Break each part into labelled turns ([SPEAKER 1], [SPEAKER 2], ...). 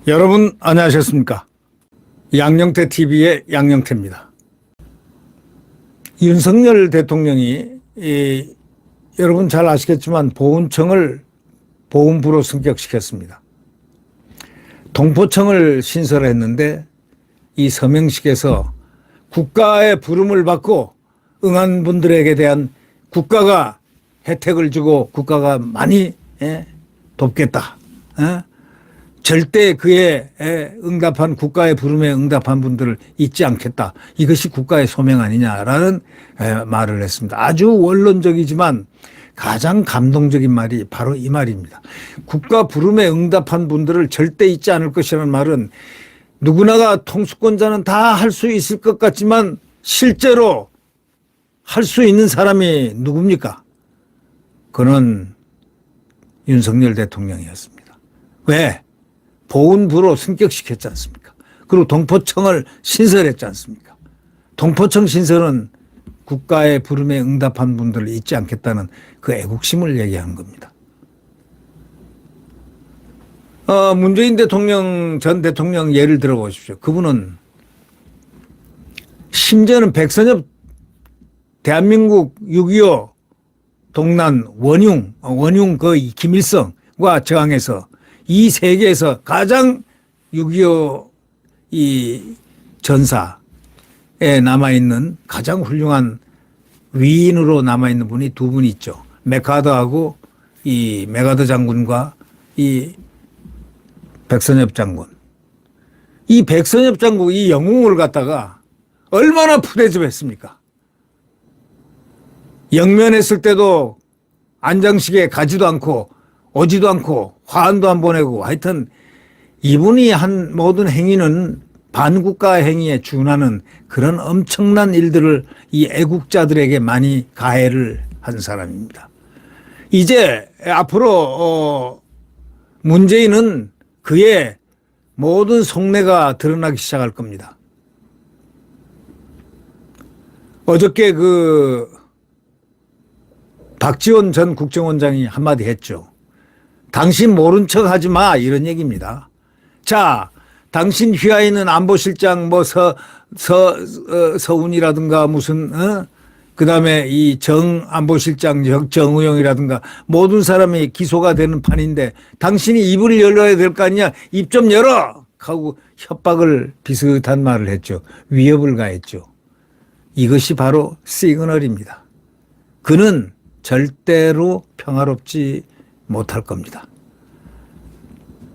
[SPEAKER 1] 여러분 안녕하셨습니까? 양영태 TV의 양영태입니다. 윤석열 대통령이 여러분 잘 아시겠지만 보훈청을 보훈부로 승격시켰습니다. 동포청을 신설했는데 이 서명식에서 국가의 부름을 받고 응한 분들에게 대한 국가가 혜택을 주고 국가가 많이 돕겠다. 절대 그에 응답한 국가의 부름에 응답한 분들을 잊지 않겠다. 이것이 국가의 소명 아니냐라는 말을 했습니다. 아주 원론적이지만 가장 감동적인 말이 바로 이 말입니다. 국가 부름에 응답한 분들을 절대 잊지 않을 것이라는 말은 누구나가 통수권자는 다 할 수 있을 것 같지만 실제로 할 수 있는 사람이 누굽니까? 그는 윤석열 대통령이었습니다. 왜? 보훈부로 승격시켰지 않습니까? 그리고 동포청을 신설했지 않습니까? 동포청 신설은 국가의 부름에 응답한 분들을 잊지 않겠다는 그 애국심을 얘기하는 겁니다. 문재인 대통령, 전 대통령 예를 들어보십시오. 그분은 심지어는 백선엽 대한민국 6.25 동란 원흉 그 김일성과 저항해서 이 세계에서 가장 6.25 이 전사에 남아있는 가장 훌륭한 위인으로 남아있는 분이 두 분 있죠. 맥카더하고 이 맥카더 장군과 이 백선엽 장군. 이 백선엽 장군 이 영웅을 갖다가 얼마나 푸대접했습니까? 영면했을 때도 안장식에 가지도 않고 오지도 않고 화환도 안 보내고 하여튼 이분이 한 모든 행위는 반국가 행위에 준하는 그런 엄청난 일들을 이 애국자들에게 많이 가해를 한 사람입니다. 이제 앞으로 문재인은 그의 모든 속내가 드러나기 시작할 겁니다. 어저께 박지원 전 국정원장이 한마디 했죠. 당신 모른 척 하지 마 이런 얘기입니다. 자, 당신 휘하에는 안보실장 서훈이라든가 무슨 그다음에 이 안보실장 정우영이라든가 모든 사람이 기소가 되는 판인데 당신이 입을 열어야 될 거 아니냐. 입 좀 열어 하고 협박을 비슷한 말을 했죠. 위협을 가했죠. 이것이 바로 시그널입니다. 그는 절대로 평화롭지 못할 겁니다.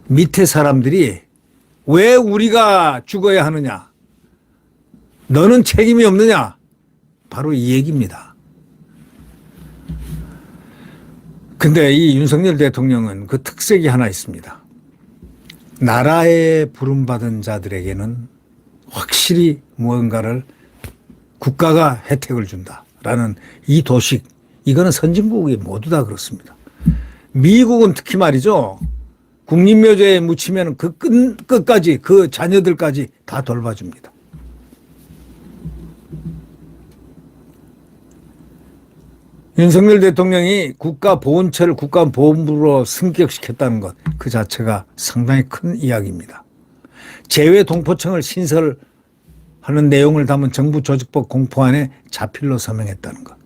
[SPEAKER 1] 밑에 사람들이 왜 우리가 죽어야 하느냐? 너는 책임이 없느냐? 바로 이 얘기입니다. 근데 이 윤석열 대통령은 그 특색이 하나 있습니다. 나라에 부름받은 자들에게는 확실히 무언가를 국가가 혜택을 준다라는 이 도식, 이거는 선진국이 모두 다 그렇습니다. 미국은 특히 말이죠. 국립묘지에 묻히면 그 끝까지 그 자녀들까지 다 돌봐줍니다. 윤석열 대통령이 국가보훈처를 국가보훈부로 승격시켰다는 것 그 자체가 상당히 큰 이야기입니다. 재외동포청을 신설하는 내용을 담은 정부 조직법 공포안에 자필로 서명했다는 것.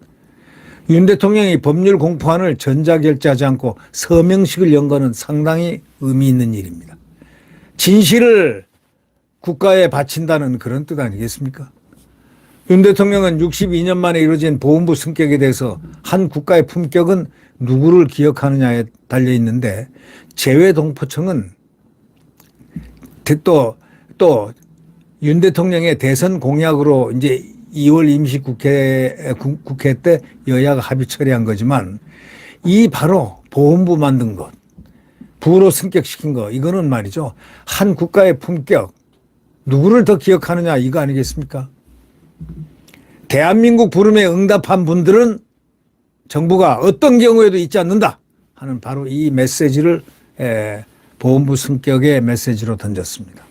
[SPEAKER 1] 윤 대통령이 법률 공포안을 전자결제하지 않고 서명식을 연 거는 상당히 의미 있는 일입니다. 진실을 국가에 바친다는 그런 뜻 아니겠습니까? 윤 대통령은 62년 만에 이루어진 보훈부 승격에 대해서 한 국가의 품격은 누구를 기억하느냐에 달려 있는데 재외동포청은 또 윤 대통령의 대선 공약으로 이제 2월 임시국회 때 여야가 합의 처리한 거지만 이 바로 보훈부 만든 것, 부로 승격시킨 거, 이거는 말이죠. 한 국가의 품격, 누구를 더 기억하느냐 이거 아니겠습니까? 대한민국 부름에 응답한 분들은 정부가 어떤 경우에도 잊지 않는다 하는 바로 이 메시지를 보훈부 승격의 메시지로 던졌습니다.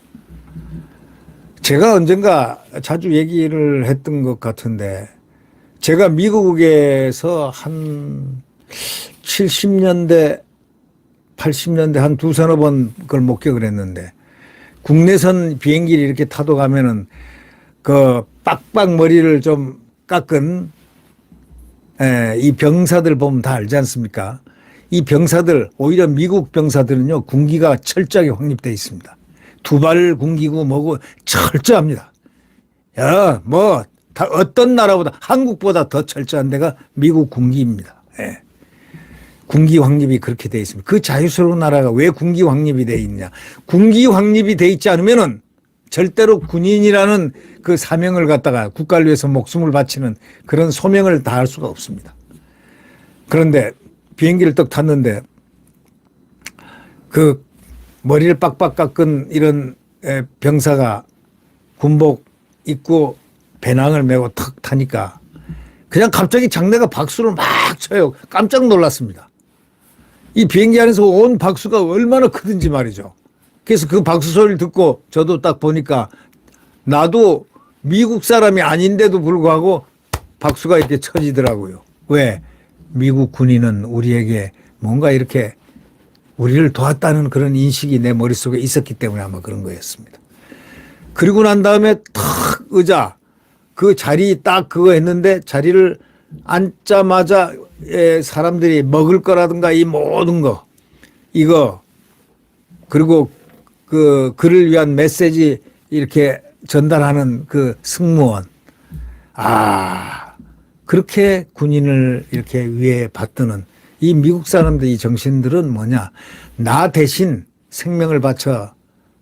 [SPEAKER 1] 제가 언젠가 자주 얘기를 했던 것 같은데 제가 미국에서 한 70년대, 80년대 한 두서너 번 그걸 목격을 했는데 국내선 비행기를 이렇게 타도 가면은 그 빡빡 머리를 좀 깎은 이 병사들 보면 다 알지 않습니까? 이 병사들, 오히려 미국 병사들은요, 군기가 철저하게 확립되어 있습니다. 두발 군기고 뭐고 철저합니다. 야, 뭐, 다 어떤 나라보다, 한국보다 더 철저한 데가 미국 군기입니다. 예. 군기 확립이 그렇게 되어 있습니다. 그 자유스러운 나라가 왜 군기 확립이 되어 있느냐. 군기 확립이 되어 있지 않으면은 절대로 군인이라는 그 사명을 갖다가 국가를 위해서 목숨을 바치는 그런 소명을 다할 수가 없습니다. 그런데 비행기를 떡 탔는데 그 머리를 빡빡 깎은 이런 병사가 군복 입고 배낭을 메고 탁 타니까 그냥 갑자기 장내가 박수를 막 쳐요. 깜짝 놀랐습니다. 이 비행기 안에서 온 박수가 얼마나 크든지 말이죠. 그래서 그 박수 소리를 듣고 저도 딱 보니까 나도 미국 사람이 아닌데도 불구하고 박수가 이렇게 쳐지더라고요. 왜? 미국 군인은 우리에게 뭔가 이렇게 우리를 도왔다는 그런 인식이 내 머릿속에 있었기 때문에 아마 그런 거였습니다. 그리고 난 다음에 탁 의자 그 자리 딱 그거 했는데 자리를 앉자마자 사람들이 먹을 거라든가 이 모든 거 이거 그리고 그 그를 위한 메시지 이렇게 전달하는 그 승무원 그렇게 군인을 이렇게 위에 받드는 이 미국 사람들 이 정신들은 뭐냐 나 대신 생명을 바쳐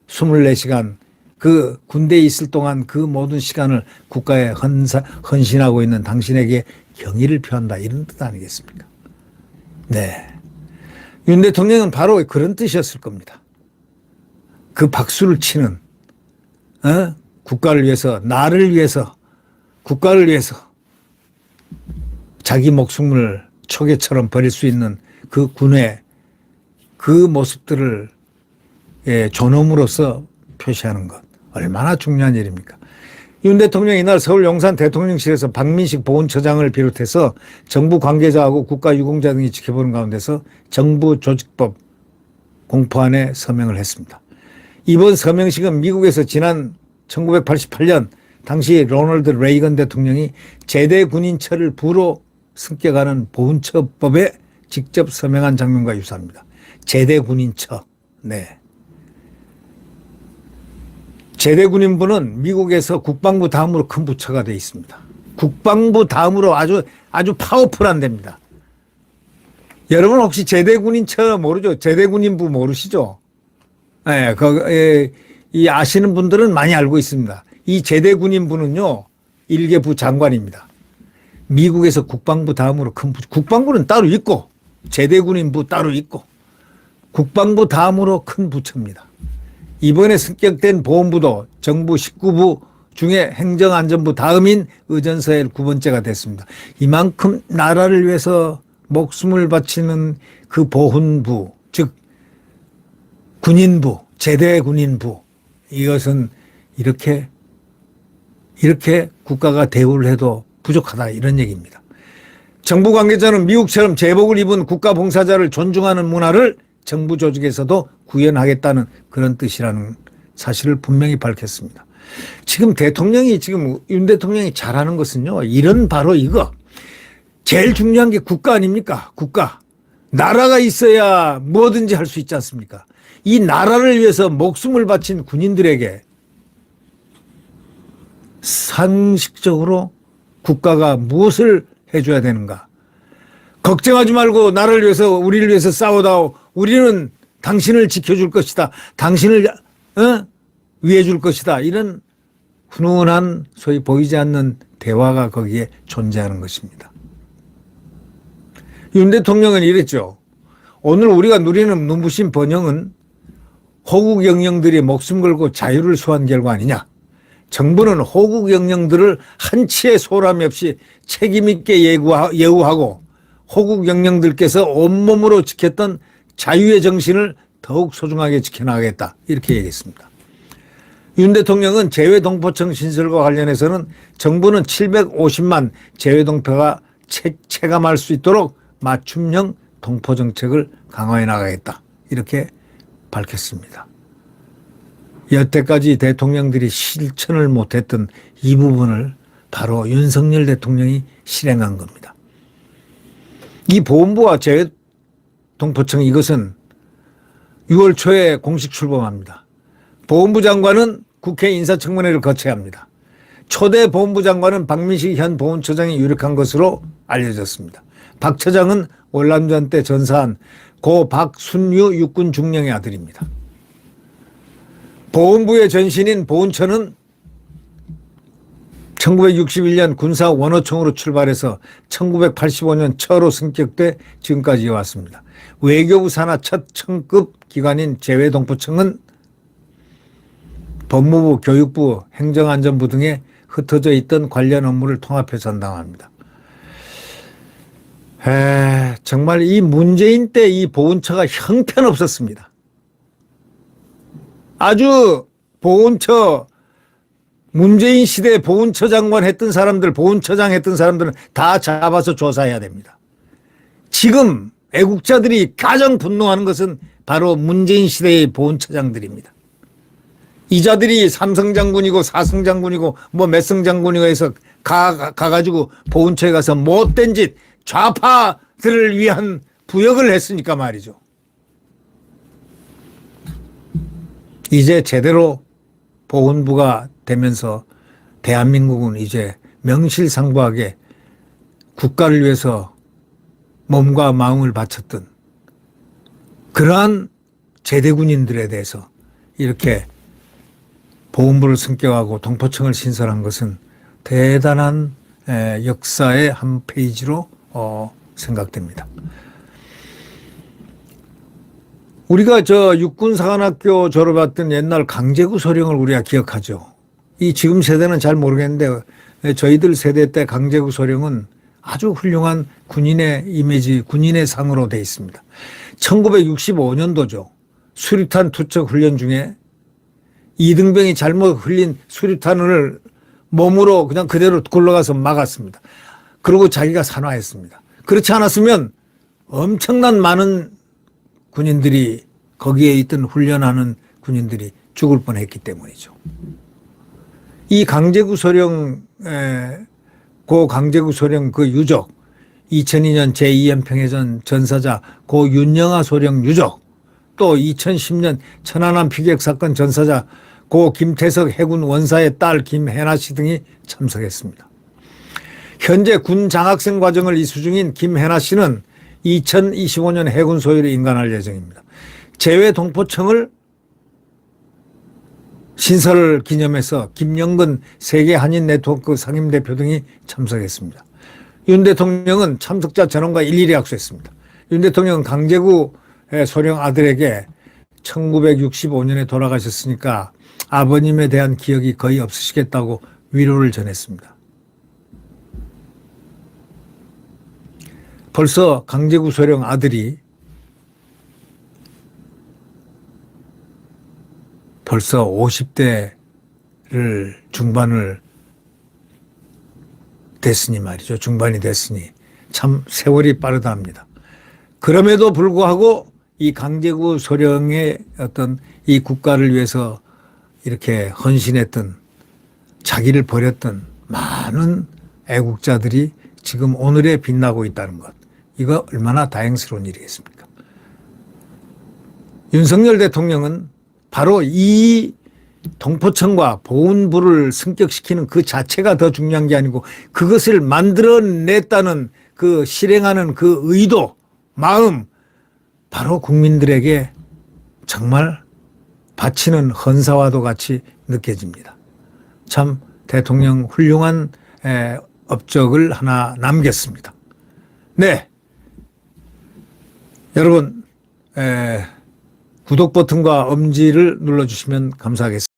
[SPEAKER 1] 24시간 그 군대에 있을 동안 그 모든 시간을 국가에 헌신하고 있는 당신에게 경의를 표한다 이런 뜻 아니겠습니까? 네. 윤 대통령은 바로 그런 뜻이었을 겁니다. 그 박수를 치는 국가를 위해서 나를 위해서 국가를 위해서 자기 목숨을 초계처럼 버릴 수 있는 그 군의 그 모습들을 존엄으로서 표시하는 것 얼마나 중요한 일입니까? 윤 대통령이 이날 서울 용산 대통령실에서 박민식 보훈처장을 비롯해서 정부 관계자하고 국가유공자 등이 지켜보는 가운데서 정부 조직법 공포안에 서명을 했습니다. 이번 서명식은 미국에서 지난 1988년 당시 로널드 레이건 대통령이 제대 군인처를 부로 승격하는 보훈처법에 직접 서명한 장면과 유사합니다. 제대 군인처. 네. 제대 군인부는 미국에서 국방부 다음으로 큰 부처가 되어 있습니다. 국방부 다음으로 아주 파워풀한 데입니다. 여러분 혹시 제대 군인처 모르죠? 제대 군인부 모르시죠? 네, 이 아시는 분들은 많이 알고 있습니다. 이 제대 군인부는요, 1개 부 장관입니다. 미국에서 국방부 다음으로 큰 부처. 국방부는 따로 있고, 제대 군인부 따로 있고, 국방부 다음으로 큰 부처입니다. 이번에 승격된 보훈부도 정부 19부 중에 행정안전부 다음인 의전서의 9번째가 됐습니다. 이만큼 나라를 위해서 목숨을 바치는 그 보훈부, 즉 군인부, 제대 군인부 이것은 이렇게 국가가 대우를 해도 부족하다 이런 얘기입니다. 정부 관계자는 미국처럼 제복을 입은 국가 봉사자를 존중하는 문화를 정부 조직에서도 구현하겠다는 그런 뜻이라는 사실을 분명히 밝혔습니다. 지금 윤 대통령이 잘하는 것은요, 이런 바로 이거. 제일 중요한 게 국가 아닙니까? 국가. 나라가 있어야 뭐든지 할 수 있지 않습니까? 이 나라를 위해서 목숨을 바친 군인들에게 상식적으로 국가가 무엇을 해줘야 되는가? 걱정하지 말고 나라를 위해서 우리를 위해서 싸우다오. 우리는 당신을 지켜줄 것이다. 당신을 위해줄 것이다. 이런 훈훈한 소위 보이지 않는 대화가 거기에 존재하는 것입니다. 윤 대통령은 이랬죠. 오늘 우리가 누리는 눈부신 번영은 호국 영령들이 목숨 걸고 자유를 수호한 결과 아니냐. 정부는 호국 영령들을 한치의 소람이 없이 책임 있게 예우하고 호국 영령들께서 온몸으로 지켰던 자유의 정신을 더욱 소중하게 지켜나가겠다. 이렇게 얘기했습니다. 윤 대통령은 재외동포청 신설과 관련해서는 정부는 750만 재외동포가 체감할 수 있도록 맞춤형 동포정책을 강화해 나가겠다. 이렇게 밝혔습니다. 여태까지 대통령들이 실천을 못했던 이 부분을 바로 윤석열 대통령이 실행한 겁니다. 이 보훈부와 재외동포청 이것은 6월 초에 공식 출범합니다. 보훈부 장관은 국회 인사청문회를 거쳐야 합니다. 초대 보훈부 장관은 박민식 현 보훈처장이 유력한 것으로 알려졌습니다. 박 처장은 월남전 때 전사한 고 박순유 육군 중령의 아들입니다. 보훈부의 전신인 보훈처는 1961년 군사 원호총으로 출발해서 1985년 처로 승격돼 지금까지 이어왔습니다. 외교부 산하 첫 청급 기관인 재외동포청은 법무부, 교육부, 행정안전부 등에 흩어져 있던 관련 업무를 통합해 전담합니다. 정말 이 문재인 때 이 보훈처가 형편없었습니다. 아주 보훈처, 문재인 시대에 보훈처 장관 했던 사람들, 보훈처장 했던 사람들은 다 잡아서 조사해야 됩니다. 지금 애국자들이 가장 분노하는 것은 바로 문재인 시대의 보훈처장들입니다. 이자들이 삼성장군이고 사성장군이고 뭐 몇성장군이고 해서 가가지고 보훈처에 가서 못된 짓, 좌파들을 위한 부역을 했으니까 말이죠. 이제 제대로 보훈부가 되면서 대한민국은 이제 명실상부하게 국가를 위해서 몸과 마음을 바쳤던 그러한 제대군인들에 대해서 이렇게 보훈부를 승격하고 동포청을 신설한 것은 대단한 역사의 한 페이지로 생각됩니다. 우리가 저 육군사관학교 졸업했던 옛날 강제구 소령을 우리가 기억하죠. 이 지금 세대는 잘 모르겠는데 저희들 세대 때 강제구 소령은 아주 훌륭한 군인의 이미지, 군인의 상으로 되어 있습니다. 1965년도죠. 수류탄 투척 훈련 중에 이등병이 잘못 흘린 수류탄을 몸으로 그냥 그대로 굴러가서 막았습니다. 그리고 자기가 산화했습니다. 그렇지 않았으면 엄청난 많은 군인들이 거기에 있던 훈련하는 군인들이 죽을 뻔했기 때문이죠. 이 강제구 소령, 고 강제구 소령 그 유족, 2002년 제2연평해전 전사자 고 윤영아 소령 유족, 또 2010년 천안함 피격 사건 전사자 고 김태석 해군 원사의 딸 김혜나 씨 등이 참석했습니다. 현재 군 장학생 과정을 이수 중인 김혜나 씨는 2025년 해군 소위로 인간할 예정입니다. 재외동포청을 신설 기념해서 김영근 세계 한인 네트워크 상임대표 등이 참석했습니다. 윤 대통령은 참석자 전원과 일일이 악수했습니다. 윤 대통령은 강제구 소령 아들에게 1965년에 돌아가셨으니까 아버님에 대한 기억이 거의 없으시겠다고 위로를 전했습니다. 벌써 강제구 소령 아들이 벌써 50대를 중반을 됐으니 말이죠. 중반이 됐으니 참 세월이 빠르다 합니다. 그럼에도 불구하고 이 강제구 소령의 어떤 이 국가를 위해서 이렇게 헌신했던, 자기를 버렸던 많은 애국자들이 지금 오늘에 빛나고 있다는 것. 이거 얼마나 다행스러운 일이겠습니까? 윤석열 대통령은 바로 이 동포청과 보훈부를 승격시키는 그 자체가 더 중요한 게 아니고 그것을 만들어냈다는 그 실행하는 그 의도, 마음, 바로 국민들에게 정말 바치는 헌사와도 같이 느껴집니다. 참 대통령 훌륭한 업적을 하나 남겼습니다. 네. 여러분, 구독 버튼과 엄지를 눌러주시면 감사하겠습니다.